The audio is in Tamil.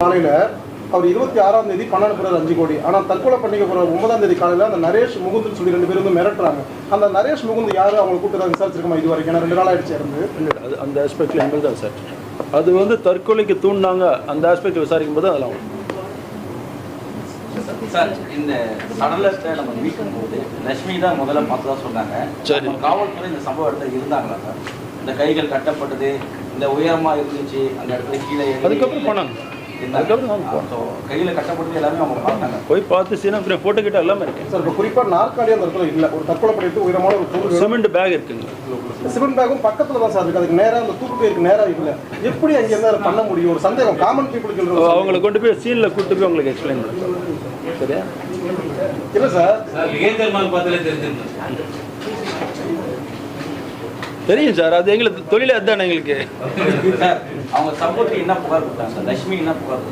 காலையில் அவர் 26ஆம் தேதி பணம் அனுப்புறாரு 5 கோடி. ஆனால் தற்கொலை பண்ணிக்க போகிற 9ஆம் தேதி காலையில் அந்த நரேஷ் முகுந்துன்னு சொல்லி 2 பேரும் வந்து மிரட்டுறாங்க. அந்த நரேஷ் முகுந்து யாரும் அவங்களை கூப்பிட்டு விசாரிச்சிருக்கோமா இது வரைக்கும்? 2 நாள் ஆயிடுச்சு இருந்து. அது அந்த ஆஸ்பெக்டில் எங்களுக்கு தான் சார் அது வந்து தற்கொலைக்கு தூண்டினாங்க. அந்த ஆஸ்பெக்ட் விசாரிக்கும் போது அதெல்லாம் சார் இந்த சடலத்தை நம்ம மீட்கும் போது லட்சுமி தான் முதல்ல பார்த்ததா சொன்னாங்க. சரி, காவல்துறை இந்த சம்பவ இடத்துல இருந்தாங்களா சார்? இந்த கைகள் கட்டப்பட்டது, இந்த உயரமா இருந்துச்சு, அந்த இடத்துல கீழே அதுக்கப்புறம் போனாங்க. அதுக்கப்புறம் கையில கட்டப்பட்டது எல்லாமே அவங்க பார்த்தாங்க. போய் பார்த்து சீனா ஃபோட்டோ கிட்ட எல்லாமே இருக்கு சார். இப்போ குறிப்பாக நாற்காலி அந்த இடத்துல இல்லை. ஒரு தற்கொலை பண்ணிட்டு உயரமான ஒரு தூக்கு சிமெண்ட் பேக் இருக்குங்க. சிமெண்ட் பேக்கும் பக்கத்தில் தான் சார் இருக்குது. அதுக்கு நேராக அந்த தூக்கு பேருக்கு நேராக இல்லை. எப்படி அங்கே இருந்தால் பண்ண முடியும்? ஒரு சந்தேகம் காமன் பீப்புளுக்கு. அவங்களை கொண்டு போய் சீனில் கூட்டு போய் உங்களுக்கு எக்ஸ்பிளைன் பண்ணுறேன். சரியா? இல்லை சார், தெரியும் சார். அது எங்களுக்கு தொழிலே அதுதானே எங்களுக்கு. அவங்க சப்போர்ட் என்ன புகார் கொடுத்தாங்க சார்? லட்சுமி என்ன புகார்?